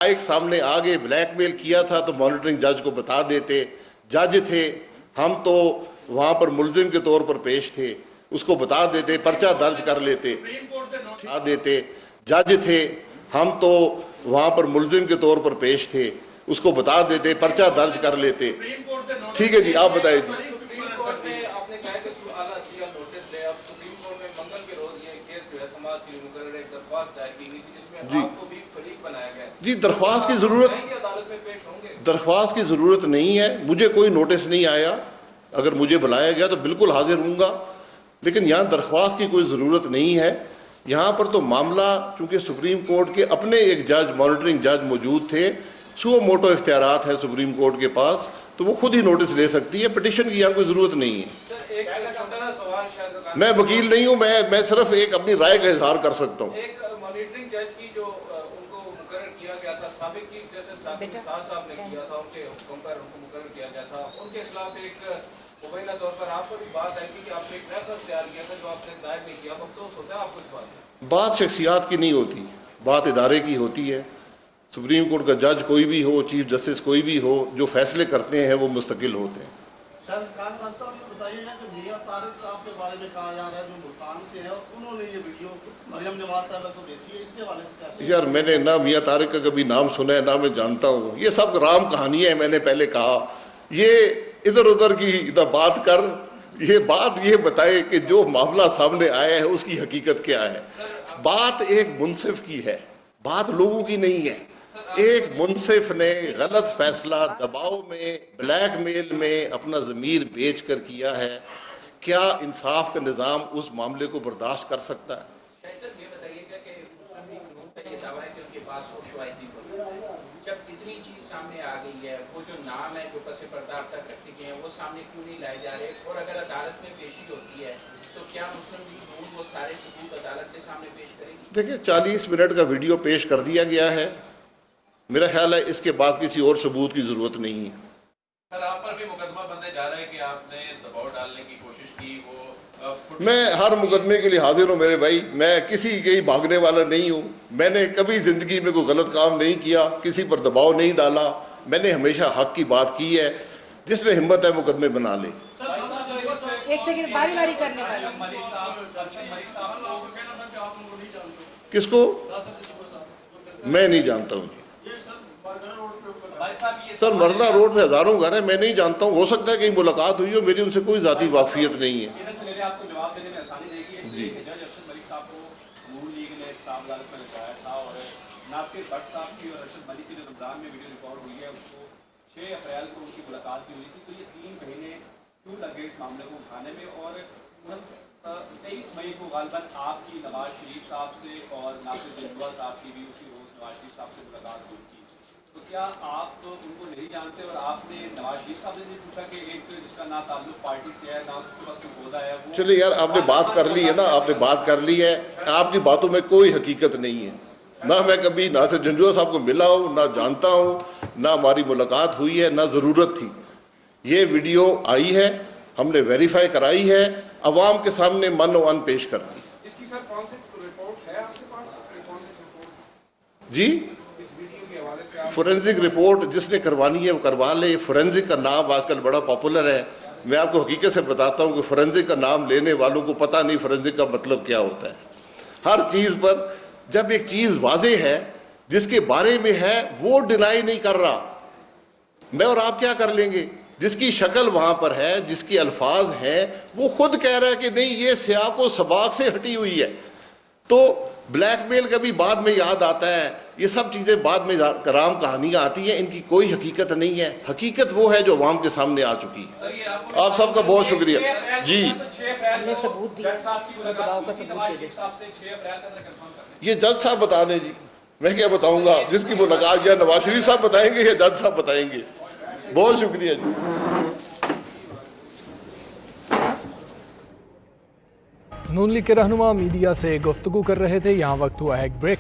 ایک سامنے آگے بلیک میل کیا تھا تو مانیٹرنگ جج کو بتا دیتے. جج تھے ہم تو وہاں پر ملزم کے طور پر پیش تھے, اس کو بتا دیتے, پرچہ درج کر لیتے. بتا دیتے جج تھے ہم تو وہاں پر ملزم کے طور پر پیش تھے, اس کو بتا دیتے, پرچہ درج کر لیتے. ٹھیک ہے جی, آپ بتائیے جی. جی درخواست کی ضرورت نہیں ہے, مجھے کوئی نوٹس نہیں آیا. اگر مجھے بلایا گیا تو بالکل حاضر ہوں گا, لیکن یہاں درخواست کی کوئی ضرورت نہیں ہے. یہاں پر تو معاملہ چونکہ سپریم کورٹ کے اپنے ایک جج مانیٹرنگ جج موجود تھے, سو موٹو اختیارات ہیں سپریم کورٹ کے پاس, تو وہ خود ہی نوٹس لے سکتی ہے. پٹیشن کی یہاں کوئی ضرورت نہیں ہے. میں وکیل نہیں ہوں, میں صرف ایک اپنی رائے کا اظہار کر سکتا ہوں. مانیٹرنگ جج کی جو ان کو مقرر کیا گیا تھا, سابق چیف جسٹس صاحب نے کیا تھا, ان کے حکم پر ان کو مقرر کیا گیا تھا, ان کے خلاف ایک مبینہ طور پر آپ کو بھی بات آئی تھی کہ آپ نے ایک ریفرنس تیار کیا تھا جو آپ نے دائر نہیں کیا. افسوس ہوتا ہے آپ کو اس بات شخصیات کی نہیں ہوتی, بات ادارے کی ہوتی ہے. سپریم کورٹ کا جج کوئی بھی ہو, چیف جسٹس کوئی بھی ہو, جو فیصلے کرتے ہیں وہ مستقل ہوتے ہیں. بتائیے گا کہ میاں طارق صاحب کے بارے میں کہا جا رہا ہے جو ملتان سے ہے, اور انہوں نے یہ ویڈیو مریم نواز صاحبہ کو بھیجی ہے, اس کے حوالے سے کیا کہتے ہیں؟ یار میں نے نہ میاں طارق کا کبھی نام سنا ہے, نہ میں جانتا ہوں. یہ سب رام کہانی ہے. میں نے پہلے کہا یہ ادھر ادھر کی نہ بات کر, یہ بتائے کہ جو معاملہ سامنے آیا ہے اس کی حقیقت کیا ہے. بات ایک منصف کی ہے, بات لوگوں کی نہیں ہے. ایک منصف نے غلط فیصلہ دباؤ میں, بلیک میل میں اپنا ضمیر بیچ کر کیا ہے. کیا انصاف کا نظام اس معاملے کو برداشت کر سکتا ہے؟ یہ بتائیے گا کہ مسلم لیگ نون کا یہ دعویٰ ہے کہ ان کے پاس وہ شواہد نہیں ہوئی. جب اتنی چیز سامنے آ گئی ہے, وہ جو نام ہے جو پس پردہ اب تک رکھے گئے ہیں وہ سامنے کیوں نہیں لائے جا رہے, اور اگر عدالت میں پیشی ہوتی ہے تو کیا مسلم لیگ نون وہ سارے ثبوت عدالت کے سامنے پیش کرے گی؟ دیکھیں 40 منٹ کا ویڈیو پیش کر دیا گیا ہے, میرا خیال ہے اس کے بعد کسی اور ثبوت کی ضرورت نہیں ہے. سر آپ پر بھی مقدمہ بننے جا رہا ہے کہ آپ نے دباؤ ڈالنے کی کوشش کی. میں ہر مقدمے کے لیے حاضر ہوں میرے بھائی, میں کسی کے بھاگنے والا نہیں ہوں. میں نے کبھی زندگی میں کوئی غلط کام نہیں کیا, کسی پر دباؤ نہیں ڈالا. میں نے ہمیشہ حق کی بات کی ہے. جس میں ہمت ہے مقدمے بنا لے. ایک سیکنڈ باری باری کرنے والے کس کو میں نہیں جانتا ہوں جی. سر مرلہ روڈ پہ ہزاروں گھر ہیں, میں نہیں جانتا ہوں. ہو سکتا ہے کہیں ملاقات ہوئی ہو, میری ان سے کوئی ذاتی واقفیت نہیں ہے. آپ کو جواب دینے میں آسانی رہے گی. جی جج ارشد ملک صاحب کو نون لیگ نے ایک صاحب عدالت میں لگایا تھا, اور ناصر بٹ صاحب کی اور ارشد ملک کی جو رمضان میں ویڈیو ریکارڈ ہوئی ہے, اس کو 6 اپریل کو ان کی ملاقات بھی ہوئی تھی. تو یہ 3 مہینے کیوں لگے اس معاملے کو اٹھانے میں؟ اور 23 مئی کو غالباً آپ کی نواز شریف صاحب سے اور ناصر جنجوعہ صاحب کی بھی اسی روز نواز شریف صاحب سے ملاقات ہوئی تھی. تو کیا آپ ان کو نہیں جانتے, اور آپ نے نواز شریف صاحب نے نہیں پوچھا کہ ایک جس کا نہ تعلق پارٹی سے ہے, نہ اس کے پاس کوئی عہدہ ہے وہ؟ چلیے یار, آپ نے بات کر لی ہے نا, آپ نے بات کر لی ہے. آپ کی باتوں میں کوئی حقیقت نہیں ہے. نہ میں کبھی ناصر جنجوعہ صاحب کو ملا ہوں, نہ جانتا ہوں, نہ ہماری ملاقات ہوئی ہے, نہ ضرورت تھی. یہ ویڈیو آئی ہے, ہم نے ویریفائی کرائی ہے, عوام کے سامنے من و ان پیش کر دی. اس کی سر کون سی رپورٹ ہے آپ کے پاس؟ کون سی رپورٹ جی اس ویڈیو کے حوالے سے؟ فورینزک رپورٹ جس نے کروانی ہے وہ کروا لے. فورینزک کا نام آج کل بڑا پاپولر ہے. میں آپ کو حقیقت سے بتاتا ہوں کہ فورینزک کا نام لینے والوں کو پتہ نہیں فورینزک کا مطلب کیا ہوتا ہے. ہر چیز پر جب ایک چیز واضح ہے, جس کے بارے میں ہے, وہ ڈینائی نہیں کر رہا, میں اور آپ کیا کر لیں گے؟ جس کی شکل وہاں پر ہے, جس کے الفاظ ہیں, وہ خود کہہ رہا ہے کہ نہیں یہ سیاق و سباق سے ہٹی ہوئی ہے. تو بلیک میل کا بھی بعد میں یاد آتا ہے, یہ سب چیزیں بعد میں کرام کہانیاں آتی ہیں, ان کی کوئی حقیقت نہیں ہے. حقیقت وہ ہے جو عوام کے سامنے آ چکی ہے. آپ سب کا بہت شکریہ. جی ثبوت دباؤ کا ثبوت دے دیں. یہ جج صاحب بتا دیں جی, میں کیا بتاؤں گا. جس کی ملاقات یا نواز شریف صاحب بتائیں گے یا جج صاحب بتائیں گے. بہت شکریہ جی. نون لیگ کے رہنما میڈیا سے گفتگو کر رہے تھے. یہاں وقت ہوا ہے ایک بریک.